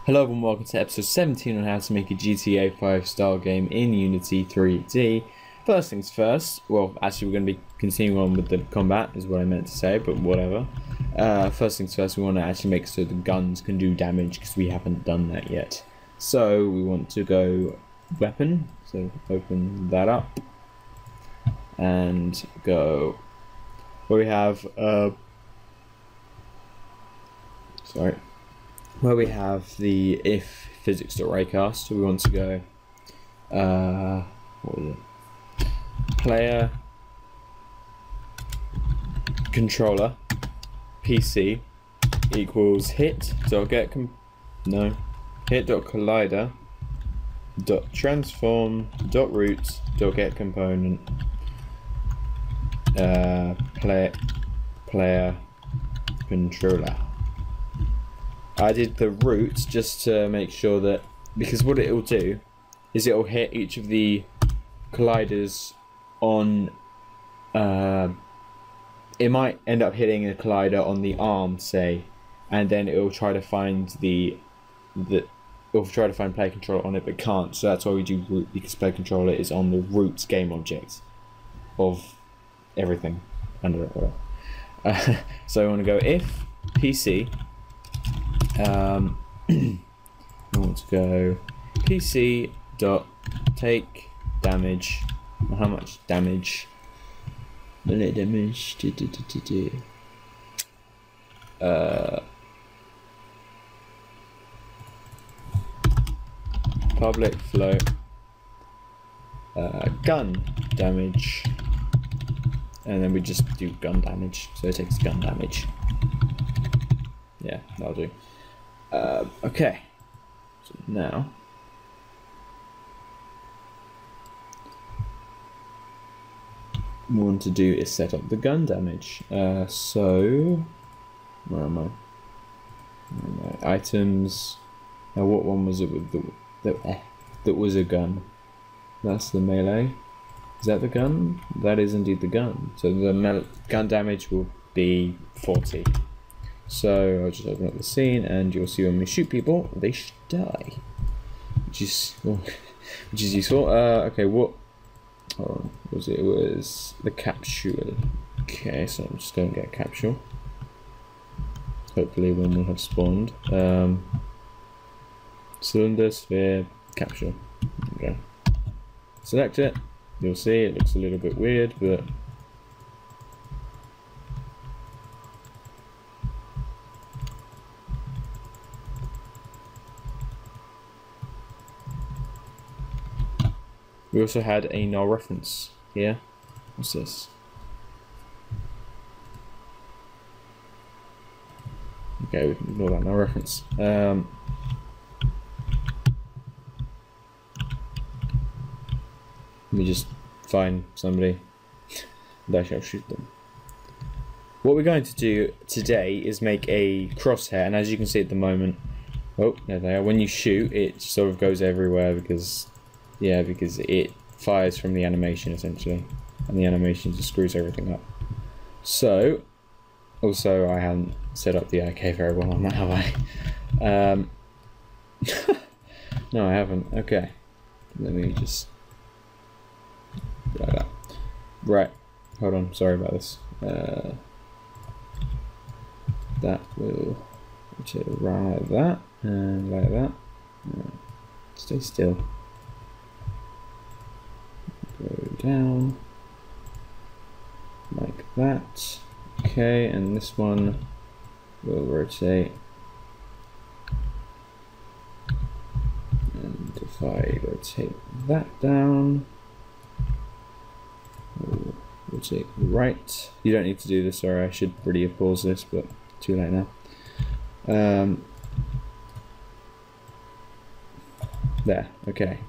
Hello and welcome to episode 17 on how to make a GTA 5 style game in Unity 3D. First things first, well actually we're going to be continuing on with the combat is what I meant to say, but whatever. First things first, we want to actually make so the guns can do damage because we haven't done that yet. So we want to go weapon, so open that up and go where we have where we have the if physics.raycast, we want to go what is it? Player controller PC equals hit.collider.transform.root.getComponent player controller. I did the root just to make sure that, because what it'll do is it'll hit each of the colliders on, it might end up hitting a collider on the arm, say, and then it'll try to find it'll try to find player controller on it, but can't. So that's why we do root, because player controller is on the root game object of everything under it, whatever. So I want to go if PC. I want to go PC dot take damage. How much damage? Minute damage. Public float. Gun damage. And then we just do gun damage. So it takes gun damage. Yeah, that'll do. Okay, so now what we want to do is set up the gun damage. So where am I? Items. Now what one was it with that was a gun? That's the melee. Is that the gun? That is indeed the gun. So the gun damage will be 40. So I'll just open up the scene, and you'll see when we shoot people, they die, which is useful. Okay, what? Hold on, was it? It was the capsule. Okay, so I'm just going to get a capsule. Hopefully, one will have spawned. Cylinder, sphere, capsule. Okay. Select it. You'll see it looks a little bit weird, but. We also had a null reference here. What's this? Okay, we can ignore that null reference. Let me just find somebody and I shall shoot them. What we're going to do today is make a crosshair, and as you can see at the moment, oh, there they are. When you shoot, it sort of goes everywhere because it fires from the animation essentially, and the animation just screws everything up. So, also I haven't set up the IK very well on that, have I? No, I haven't. Okay, let me just like that. Right, hold on. Sorry about this. That will rotate around like that and like that. Stay still. Go down like that. Okay, and this one will rotate. And if I rotate that down, we'll rotate right. You don't need to do this, sorry, I should really have paused this, but too late now. There, okay.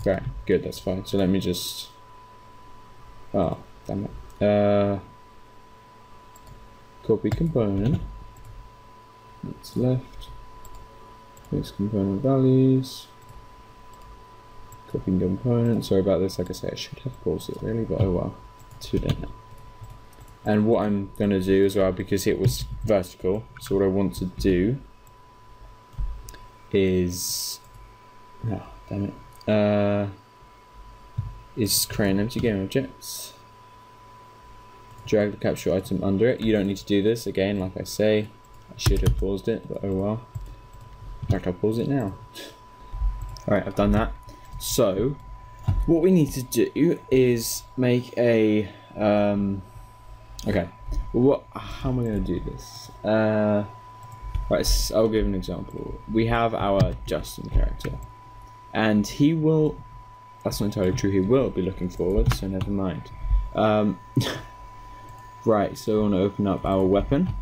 Right, good, that's fine. So let me just, oh, damn it. Copy component. That's left. Paste component values. Copying component. Sorry about this, like I say, I should have paused it really, but oh well. Too late now. And what I'm going to do as well, because it was vertical, so what I want to do is, oh, damn it, is create an empty game object, drag the capture item under it. You don't need to do this again, like I say. I should have paused it, but oh well. In fact, I'll pause it now. Alright, I've done that. So what we need to do is make a okay, well, how am I going to do this? Right, I'll give an example. We have our Justin character, and he will, that's not entirely true, he will be looking forward, so never mind. Right, so we want to open up our weapon,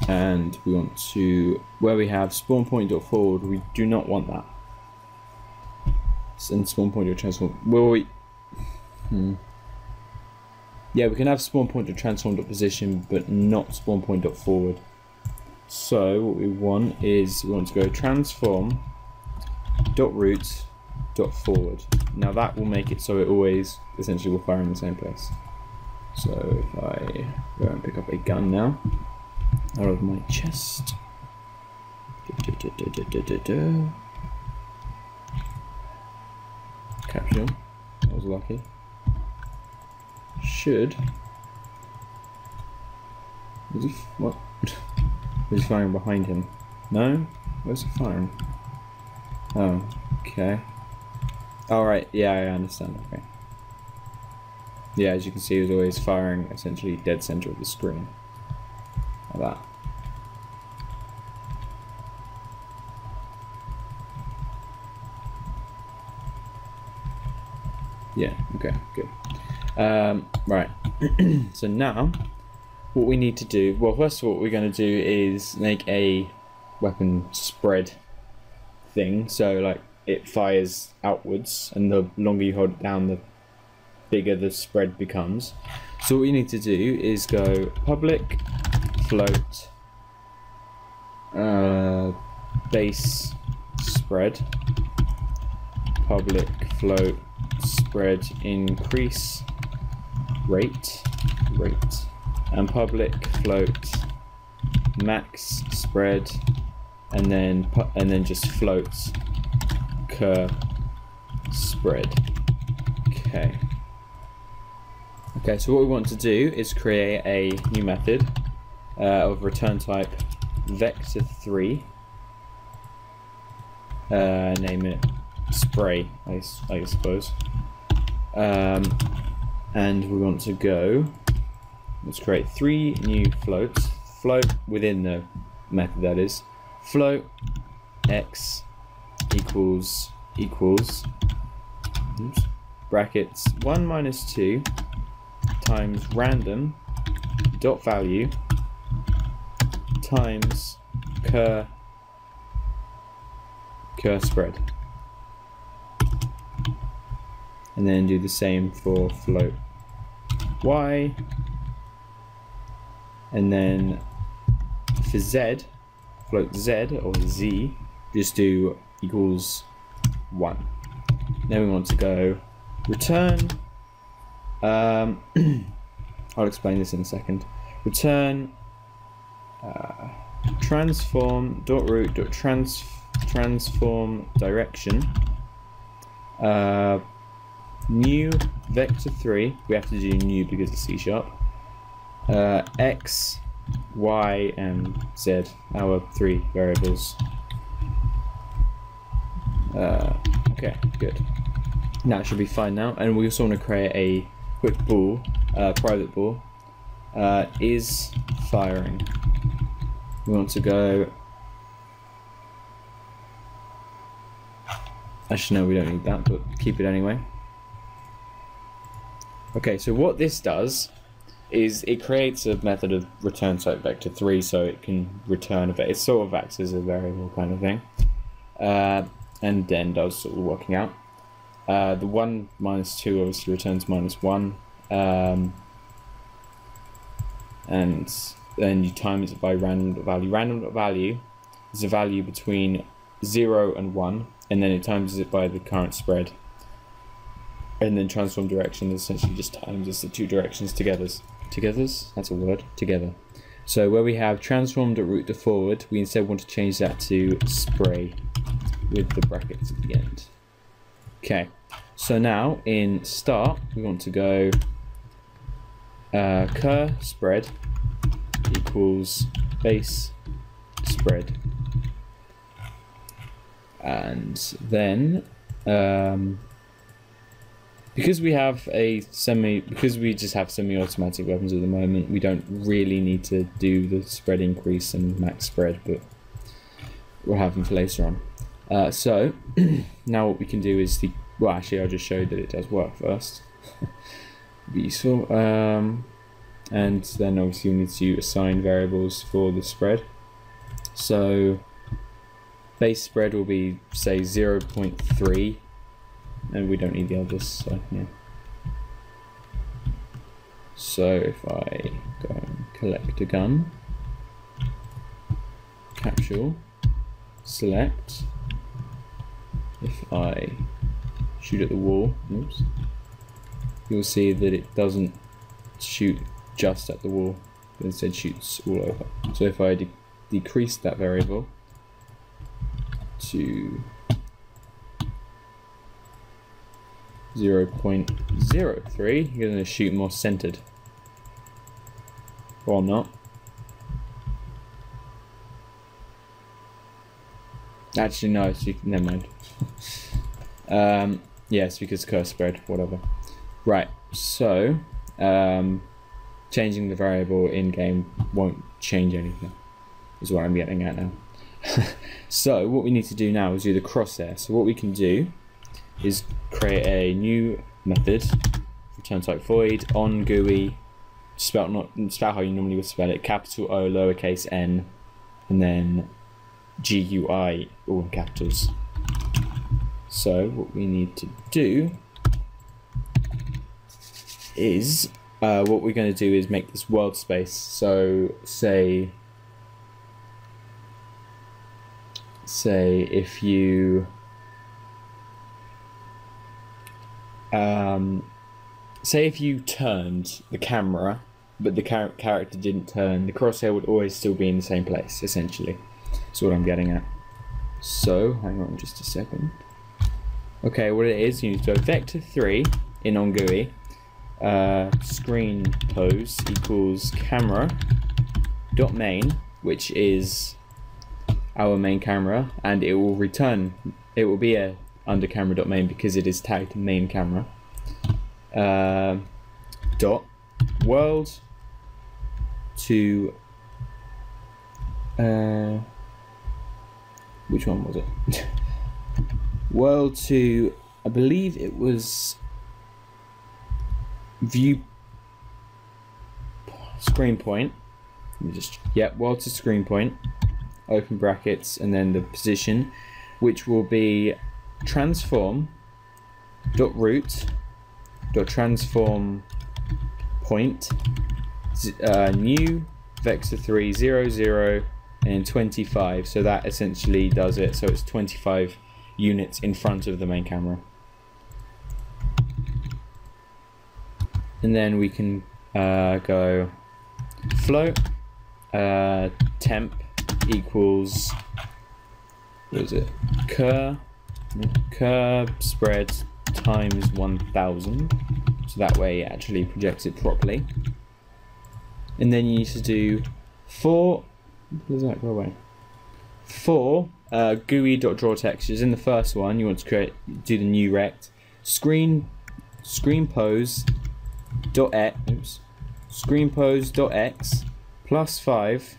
and we want to, where we have spawn point.forward, we do not want that. And spawn point.transform, well, yeah, we can have spawn point.transform.position, but not spawn point.forward. So what we want is, we want to go transform.root.forward. Now that will make it so it always essentially will fire in the same place. So if I go and pick up a gun now out of my chest, capture, that was lucky. Should, is he, what? Is he firing behind him? No? Where's he firing? Oh, okay. Alright, yeah, I understand, okay. Yeah, as you can see, he was always firing essentially dead center of the screen. Like that. Yeah, okay, good. Right, so now what we need to do, well, first of all, what we're going to do is make a weapon spread thing, so like it fires outwards, and the longer you hold it down, the bigger the spread becomes. So what we need to do is go public float base spread, public float spread increase rate, and public float max spread, and then just float cur spread. Okay, so what we want to do is create a new method of return type vector3, name it spray, I suppose, and we want to go, let's create 3 new floats, float within the method, that is, float x equals oops, brackets 1 minus 2 times random dot value times cur spread, and then do the same for float y, and then for z, float z or z, just do equals 1. Then we want to go return, I'll explain this in a second, return transform direction, new vector3, we have to do new because it's C#, x, y, and z, our 3 variables. Okay, good. That should be fine now, and we also want to create a quick bool, private bool, is firing. We want to go, actually no, we don't need that, but keep it anyway. Okay, so what this does is it creates a method of return type vector3, so it can return a vector. It sort of acts as a variable kind of thing, and then does sort of working out. The 1 minus 2 obviously returns -1, and then you times it by random value. Random value is a value between 0 and 1, and then it times it by the current spread. And then transform direction is essentially just times it's the two directions togethers, that's a word, together. So where we have transform.root to forward, we instead want to change that to spray with the brackets at the end. Okay, so now in start we want to go cur spread equals base spread, and then because we just have semi-automatic weapons at the moment, we don't really need to do the spread increase and max spread, but we'll have them for later on. So now what we can do is well, actually I'll just show that it does work first. Be useful. And then obviously we need to assign variables for the spread. So base spread will be, say, 0.3, and we don't need the others, so yeah. So if I go and collect a gun, capsule, select, if I shoot at the wall, oops, you'll see that it doesn't shoot just at the wall, but instead shoots all over. So if I decrease that variable to 0.03, you're going to shoot more centered. Or not. Actually, no, never mind. Yes, because curse spread, whatever. Right, so changing the variable in game won't change anything, is what I'm getting at now. So what we need to do now is do the crosshair. So what we can do is create a new method, return type void on GUI, spell how you normally would spell it, capital O lowercase n, and then GUI all in capitals. So what we need to do is what we're going to do is make this world space. So say if you say if you turned the camera but the character didn't turn, the crosshair would always still be in the same place, essentially. That's what I'm getting at. So hang on just a second. Okay, what it is, you need to go vector3 in onGUI, screen pose equals camera dot main, which is our main camera, and it will return, it will be a under camera dot main because it is tagged main camera. Dot world to which one was it? World to, I believe it was view screen point. Let me just, world to screen point, open brackets, and then the position, which will be transform dot root dot transform point new vector3 0 0 and 25. So that essentially does it. So it's 25 units in front of the main camera, and then we can go float temp equals, what is it, cur spread times 1000, so that way it actually projects it properly. And then you need to do for, does that go away? For GUI.draw textures. In the first one, you want to do the new rect screen pose dot x, oops, screen pose dot x plus 5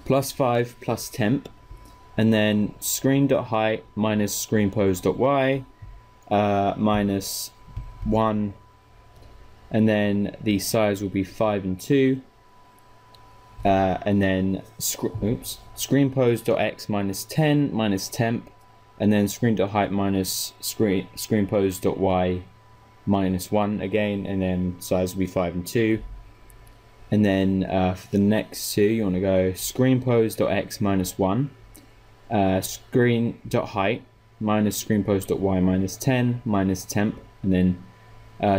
plus 5 plus temp, and then screen dot height minus screen pose dot y minus 1, and then the size will be 5 and 2, and then screen pose dot x minus 10 minus temp, and then screen dot height minus screen pose dot y minus 1 again, and then size will be 5 and 2. And then for the next two, you want to go screen pose dot x minus 1 screen.height minus screen post.y minus 10 minus temp, and then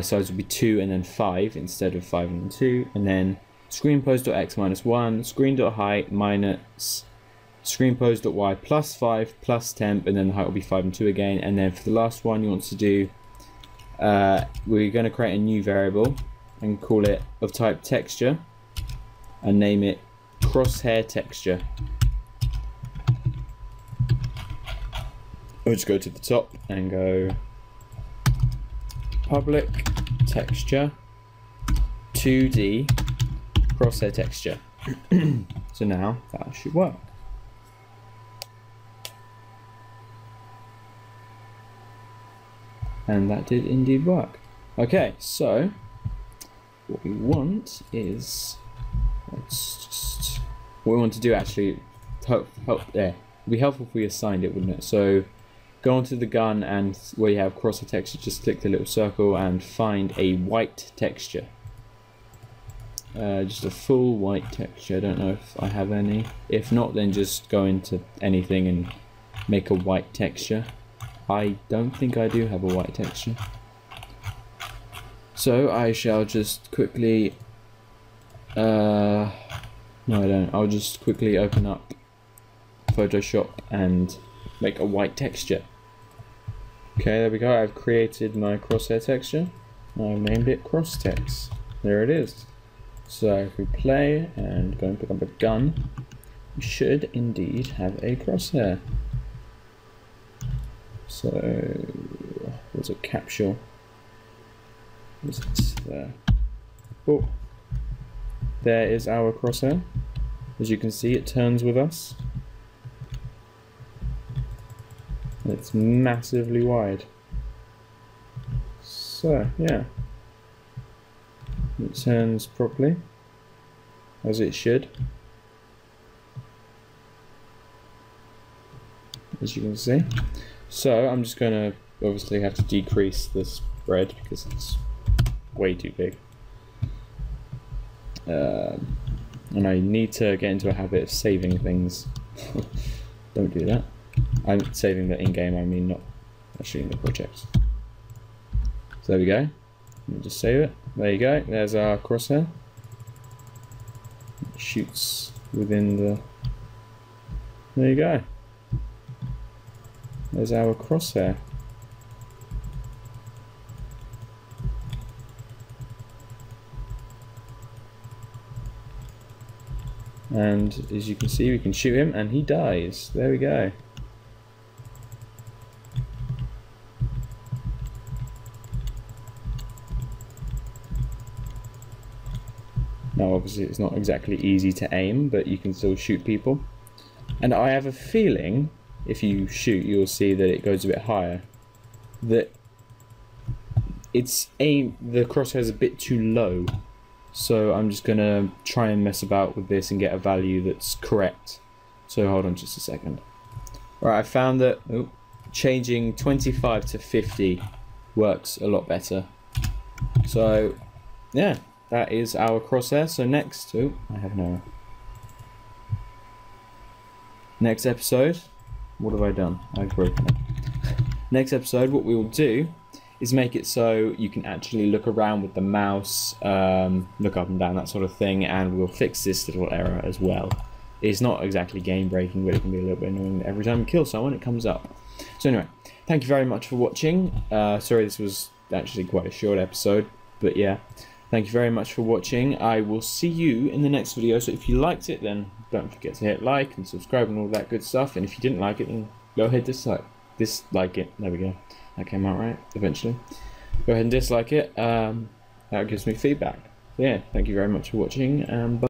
size will be 2 and then 5 instead of 5 and 2, and then screen post.x minus 1, screen.height minus screen post.y plus 5 plus temp, and then the height will be 5 and 2 again. And then for the last one, you want to do, we're going to create a new variable and call it of type texture and name it crosshair texture. We'll just go to the top and go public texture 2D crosshair texture. So now that should work. And that did indeed work. Okay, so what we want is, what we want to do actually, be helpful if we assigned it, wouldn't it? So go onto the gun, and where you have crosshair texture, just click the little circle and find a white texture. Just a full white texture. I don't know if I have any. If not, then just go into anything and make a white texture. I don't think I do have a white texture. So I shall just quickly, no I don't, I'll just quickly open up Photoshop and make a white texture. Okay, there we go. I've created my crosshair texture. I've named it CrossText. There it is. So if we play and go and pick up a gun, we should indeed have a crosshair. So was it capsule? Was it there? Oh, there is our crosshair. As you can see, it turns with us. It's massively wide. So yeah, it turns properly, as it should. As you can see. So I'm just going to obviously have to decrease the spread because it's way too big. And I need to get into a habit of saving things. Don't do that. I'm saving the in-game, I mean not actually in the project. So there we go. Let me just save it. There you go. There's our crosshair. It shoots within the... There you go. There's our crosshair. And as you can see, we can shoot him and he dies. There we go. Now obviously it's not exactly easy to aim, but you can still shoot people. And I have a feeling if you shoot, you'll see that it goes a bit higher. That the crosshair is a bit too low. So I'm just gonna try and mess about with this and get a value that's correct. So hold on just a second. Alright, I found that changing 25 to 50 works a lot better. So yeah, that is our crosshair. So next, I have no. Next episode, what have I done? I've broken it. Next episode, what we will do is make it so you can actually look around with the mouse, look up and down, that sort of thing, and we'll fix this little error as well. It's not exactly game breaking, but it can be a little bit annoying that every time you kill someone it comes up. So anyway, thank you very much for watching. Sorry this was actually quite a short episode, but yeah, thank you very much for watching. I will see you in the next video, so if you liked it then don't forget to hit like and subscribe and all that good stuff, and if you didn't like it then go ahead dislike it. There we go. That came out right, eventually. Go ahead and dislike it. That gives me feedback. So yeah, thank you very much for watching, and bye.